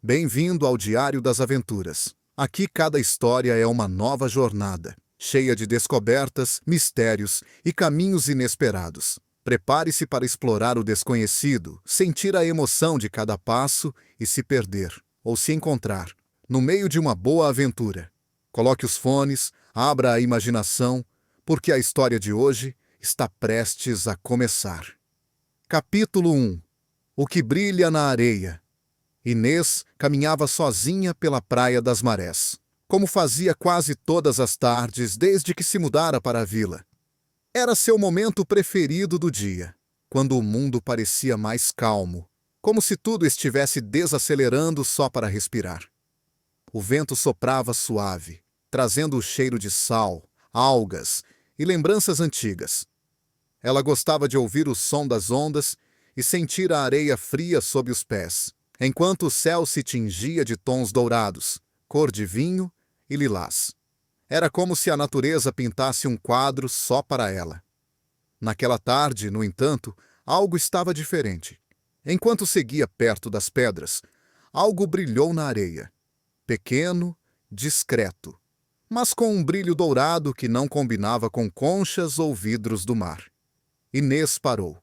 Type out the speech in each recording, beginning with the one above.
Bem-vindo ao Diário das Aventuras. Aqui cada história é uma nova jornada, cheia de descobertas, mistérios e caminhos inesperados. Prepare-se para explorar o desconhecido, sentir a emoção de cada passo e se perder, ou se encontrar, no meio de uma boa aventura. Coloque os fones, abra a imaginação, porque a história de hoje está prestes a começar. Capítulo 1. O que brilha na areia. Inês caminhava sozinha pela Praia das Marés, como fazia quase todas as tardes desde que se mudara para a vila. Era seu momento preferido do dia, quando o mundo parecia mais calmo, como se tudo estivesse desacelerando só para respirar. O vento soprava suave, trazendo o cheiro de sal, algas e lembranças antigas. Ela gostava de ouvir o som das ondas e sentir a areia fria sob os pés, enquanto o céu se tingia de tons dourados, cor de vinho e lilás. Era como se a natureza pintasse um quadro só para ela. Naquela tarde, no entanto, algo estava diferente. Enquanto seguia perto das pedras, algo brilhou na areia. Pequeno, discreto, mas com um brilho dourado que não combinava com conchas ou vidros do mar. Inês parou,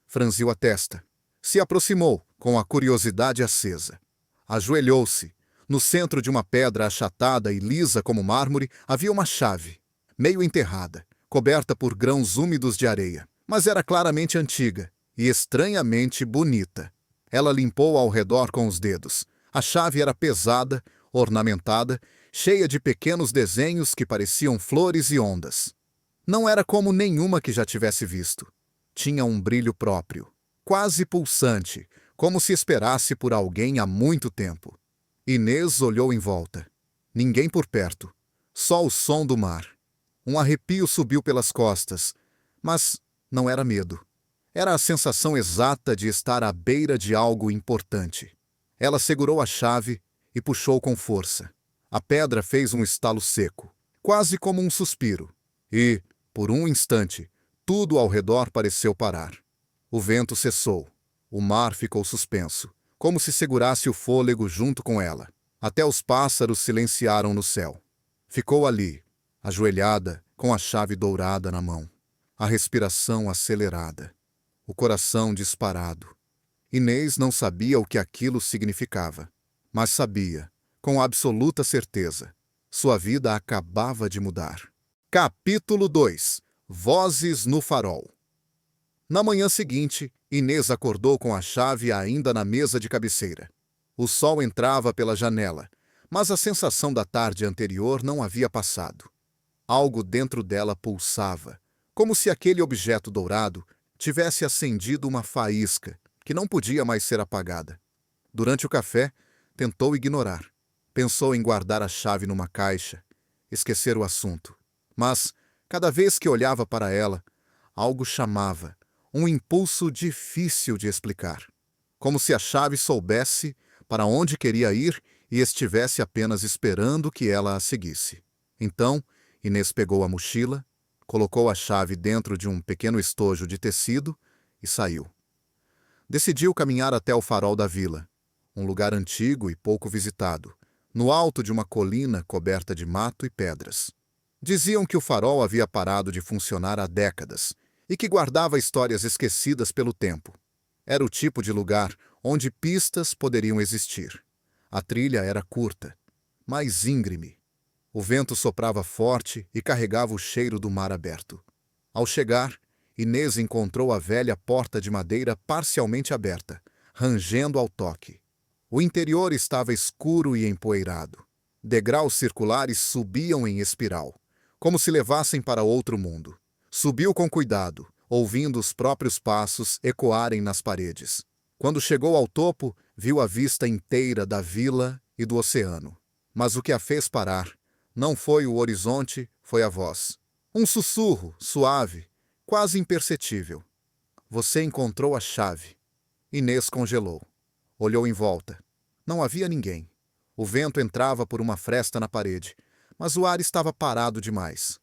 franziu a testa, se aproximou com a curiosidade acesa. Ajoelhou-se. No centro de uma pedra achatada e lisa como mármore havia uma chave, meio enterrada, coberta por grãos úmidos de areia, mas era claramente antiga e estranhamente bonita. Ela limpou ao redor com os dedos. A chave era pesada, ornamentada, cheia de pequenos desenhos que pareciam flores e ondas. Não era como nenhuma que já tivesse visto. Tinha um brilho próprio, quase pulsante, como se esperasse por alguém há muito tempo. Inês olhou em volta. Ninguém por perto, só o som do mar. Um arrepio subiu pelas costas, mas não era medo. Era a sensação exata de estar à beira de algo importante. Ela segurou a chave e puxou com força. A pedra fez um estalo seco, quase como um suspiro, e, por um instante, tudo ao redor pareceu parar. O vento cessou. O mar ficou suspenso, como se segurasse o fôlego junto com ela. Até os pássaros silenciaram no céu. Ficou ali, ajoelhada, com a chave dourada na mão. A respiração acelerada. O coração disparado. Inês não sabia o que aquilo significava, mas sabia, com absoluta certeza, sua vida acabava de mudar. Capítulo 2. Vozes no farol. Na manhã seguinte, Inês acordou com a chave ainda na mesa de cabeceira. O sol entrava pela janela, mas a sensação da tarde anterior não havia passado. Algo dentro dela pulsava, como se aquele objeto dourado tivesse acendido uma faísca que não podia mais ser apagada. Durante o café, tentou ignorar. Pensou em guardar a chave numa caixa, esquecer o assunto. Mas, cada vez que olhava para ela, algo chamava, um impulso difícil de explicar. Como se a chave soubesse para onde queria ir e estivesse apenas esperando que ela a seguisse. Então, Inês pegou a mochila, colocou a chave dentro de um pequeno estojo de tecido e saiu. Decidiu caminhar até o farol da vila, um lugar antigo e pouco visitado, no alto de uma colina coberta de mato e pedras. Diziam que o farol havia parado de funcionar há décadas e que guardava histórias esquecidas pelo tempo. Era o tipo de lugar onde pistas poderiam existir. A trilha era curta, mas íngreme. O vento soprava forte e carregava o cheiro do mar aberto. Ao chegar, Inês encontrou a velha porta de madeira parcialmente aberta, rangendo ao toque. O interior estava escuro e empoeirado. Degraus circulares subiam em espiral, como se levassem para outro mundo. Subiu com cuidado, ouvindo os próprios passos ecoarem nas paredes. Quando chegou ao topo, viu a vista inteira da vila e do oceano. Mas o que a fez parar não foi o horizonte, foi a voz. Um sussurro, suave, quase imperceptível. Você encontrou a chave. Inês congelou. Olhou em volta. Não havia ninguém. O vento entrava por uma fresta na parede, mas o ar estava parado demais.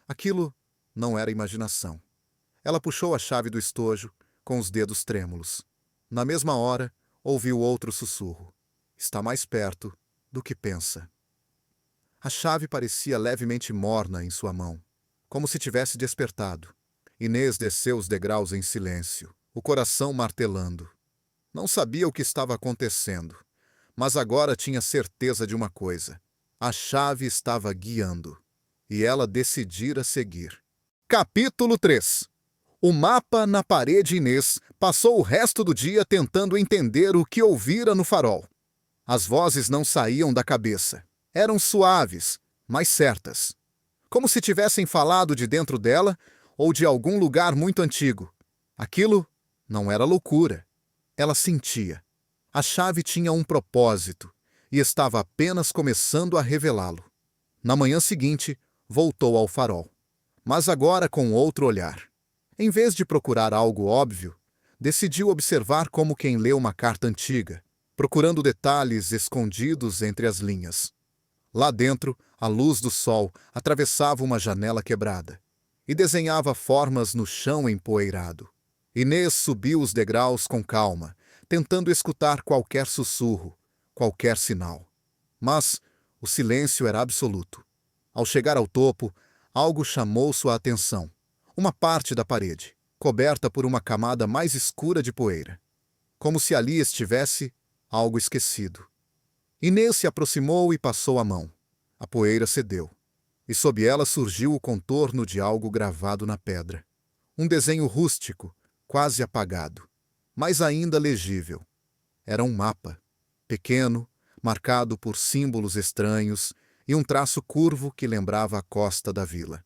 Aquilo não era imaginação. Ela puxou a chave do estojo, com os dedos trêmulos. Na mesma hora, ouviu outro sussurro. está mais perto do que pensa. A chave parecia levemente morna em sua mão, como se tivesse despertado. Inês desceu os degraus em silêncio, o coração martelando. Não sabia o que estava acontecendo, mas agora tinha certeza de uma coisa: a chave estava guiando, e ela decidira seguir. Capítulo 3. O mapa na parede. Inês passou o resto do dia tentando entender o que ouvira no farol. As vozes não saíam da cabeça. Eram suaves, mas certas. Como se tivessem falado de dentro dela ou de algum lugar muito antigo. Aquilo não era loucura. Ela sentia. A chave tinha um propósito e estava apenas começando a revelá-lo. Na manhã seguinte, voltou ao farol, mas agora com outro olhar. Em vez de procurar algo óbvio, decidiu observar como quem lê uma carta antiga, procurando detalhes escondidos entre as linhas. Lá dentro, a luz do sol atravessava uma janela quebrada e desenhava formas no chão empoeirado. Inês subiu os degraus com calma, tentando escutar qualquer sussurro, qualquer sinal. Mas o silêncio era absoluto. Ao chegar ao topo, algo chamou sua atenção. Uma parte da parede, coberta por uma camada mais escura de poeira. Como se ali estivesse algo esquecido. Inês se aproximou e passou a mão. A poeira cedeu, e sob ela surgiu o contorno de algo gravado na pedra. Um desenho rústico, quase apagado, mas ainda legível. Era um mapa, pequeno, marcado por símbolos estranhos e um traço curvo que lembrava a costa da vila.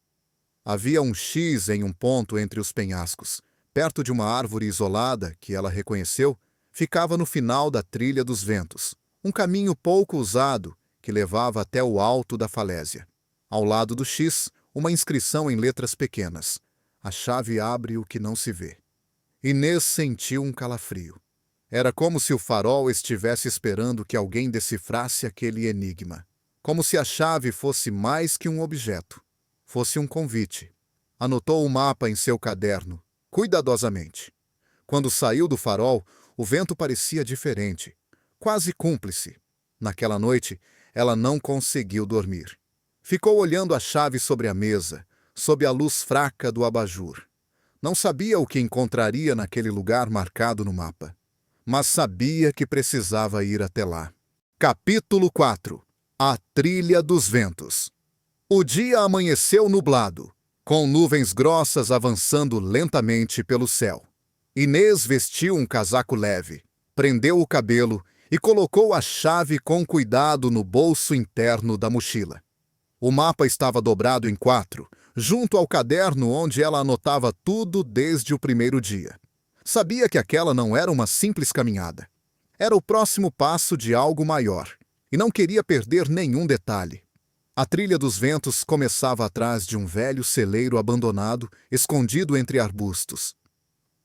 Havia um X em um ponto entre os penhascos, perto de uma árvore isolada que ela reconheceu, ficava no final da Trilha dos Ventos, um caminho pouco usado que levava até o alto da falésia. Ao lado do X, uma inscrição em letras pequenas: a chave abre o que não se vê. Inês sentiu um calafrio. Era como se o farol estivesse esperando que alguém decifrasse aquele enigma. Como se a chave fosse mais que um objeto. Fosse um convite. Anotou o mapa em seu caderno, cuidadosamente. Quando saiu do farol, o vento parecia diferente, quase cúmplice. Naquela noite, ela não conseguiu dormir. Ficou olhando a chave sobre a mesa, sob a luz fraca do abajur. Não sabia o que encontraria naquele lugar marcado no mapa, mas sabia que precisava ir até lá. Capítulo 4. A Trilha dos Ventos. O dia amanheceu nublado, com nuvens grossas avançando lentamente pelo céu. Inês vestiu um casaco leve, prendeu o cabelo e colocou a chave com cuidado no bolso interno da mochila. O mapa estava dobrado em 4, junto ao caderno onde ela anotava tudo desde o primeiro dia. Sabia que aquela não era uma simples caminhada. Era o próximo passo de algo maior, e não queria perder nenhum detalhe. A Trilha dos Ventos começava atrás de um velho celeiro abandonado, escondido entre arbustos.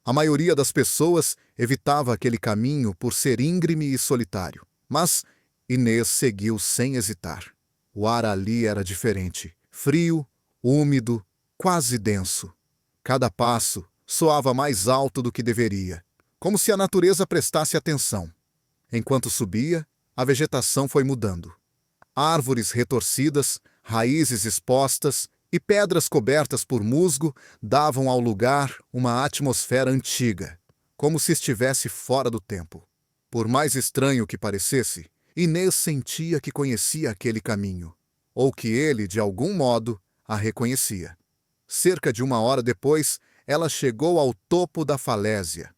A maioria das pessoas evitava aquele caminho por ser íngreme e solitário, mas Inês seguiu sem hesitar. O ar ali era diferente, frio, úmido, quase denso. Cada passo soava mais alto do que deveria, como se a natureza prestasse atenção. Enquanto subia, a vegetação foi mudando. Árvores retorcidas, raízes expostas e pedras cobertas por musgo davam ao lugar uma atmosfera antiga, como se estivesse fora do tempo. Por mais estranho que parecesse, Inês sentia que conhecia aquele caminho, ou que ele, de algum modo, a reconhecia. Cerca de 1 hora depois, ela chegou ao topo da falésia.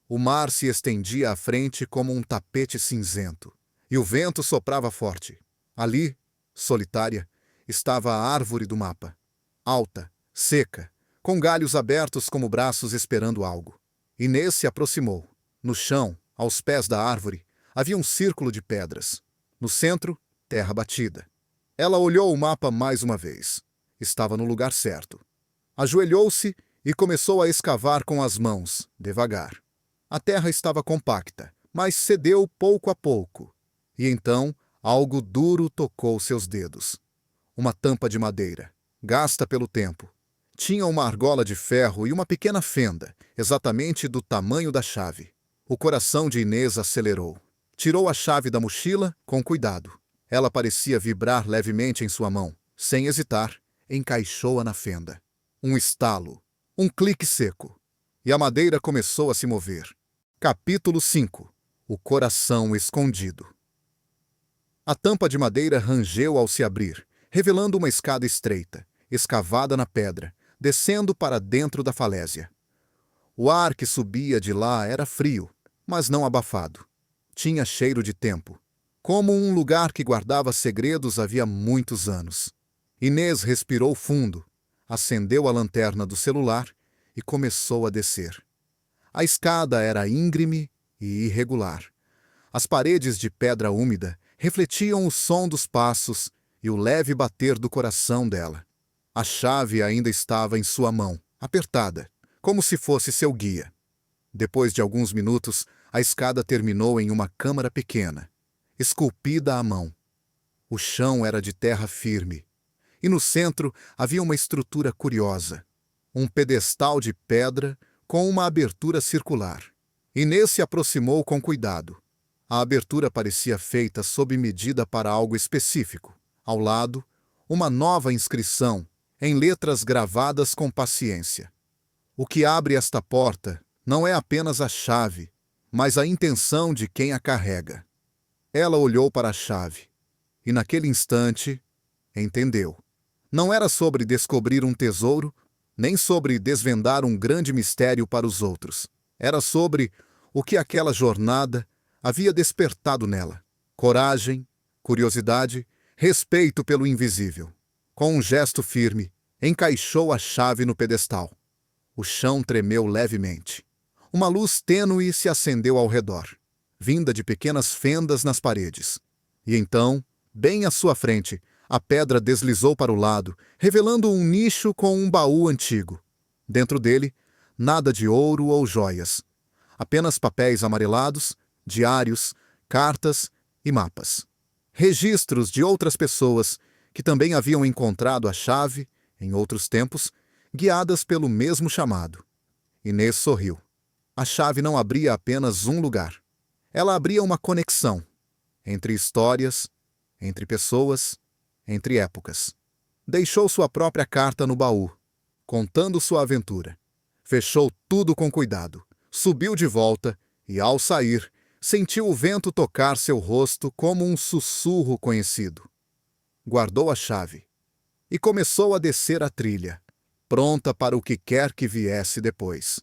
O mar se estendia à frente como um tapete cinzento, e o vento soprava forte. Ali, solitária, estava a árvore do mapa. Alta, seca, com galhos abertos como braços esperando algo. Inês se aproximou. No chão, aos pés da árvore, havia um círculo de pedras. No centro, terra batida. Ela olhou o mapa mais uma vez. Estava no lugar certo. Ajoelhou-se e começou a escavar com as mãos, devagar. A terra estava compacta, mas cedeu pouco a pouco. E então, algo duro tocou seus dedos. Uma tampa de madeira, gasta pelo tempo. Tinha uma argola de ferro e uma pequena fenda, exatamente do tamanho da chave. O coração de Inês acelerou. Tirou a chave da mochila com cuidado. Ela parecia vibrar levemente em sua mão. Sem hesitar, encaixou-a na fenda. Um estalo, um clique seco, e a madeira começou a se mover. Capítulo 5. O coração escondido. A tampa de madeira rangeu ao se abrir, revelando uma escada estreita, escavada na pedra, descendo para dentro da falésia. O ar que subia de lá era frio, mas não abafado. Tinha cheiro de tempo, como um lugar que guardava segredos havia muitos anos. Inês respirou fundo, acendeu a lanterna do celular e começou a descer. A escada era íngreme e irregular. As paredes de pedra úmida refletiam o som dos passos e o leve bater do coração dela. A chave ainda estava em sua mão, apertada, como se fosse seu guia. Depois de alguns minutos, a escada terminou em uma câmara pequena, esculpida à mão. O chão era de terra firme, e no centro havia uma estrutura curiosa, um pedestal de pedra com uma abertura circular. Inês se aproximou com cuidado. A abertura parecia feita sob medida para algo específico. Ao lado, uma nova inscrição, em letras gravadas com paciência. O que abre esta porta não é apenas a chave, mas a intenção de quem a carrega. Ela olhou para a chave, e naquele instante, entendeu. Não era sobre descobrir um tesouro, nem sobre desvendar um grande mistério para os outros. Era sobre o que aquela jornada havia despertado nela: coragem, curiosidade, respeito pelo invisível. Com um gesto firme, encaixou a chave no pedestal. O chão tremeu levemente. Uma luz tênue se acendeu ao redor, vinda de pequenas fendas nas paredes. E então, bem à sua frente, a pedra deslizou para o lado, revelando um nicho com um baú antigo. Dentro dele, nada de ouro ou joias. Apenas papéis amarelados, diários, cartas e mapas. Registros de outras pessoas que também haviam encontrado a chave, em outros tempos, guiadas pelo mesmo chamado. Inês sorriu. A chave não abria apenas um lugar. Ela abria uma conexão entre histórias, entre pessoas, entre épocas. Deixou sua própria carta no baú, contando sua aventura. Fechou tudo com cuidado, subiu de volta e, ao sair, sentiu o vento tocar seu rosto como um sussurro conhecido. Guardou a chave e começou a descer a trilha, pronta para o que quer que viesse depois.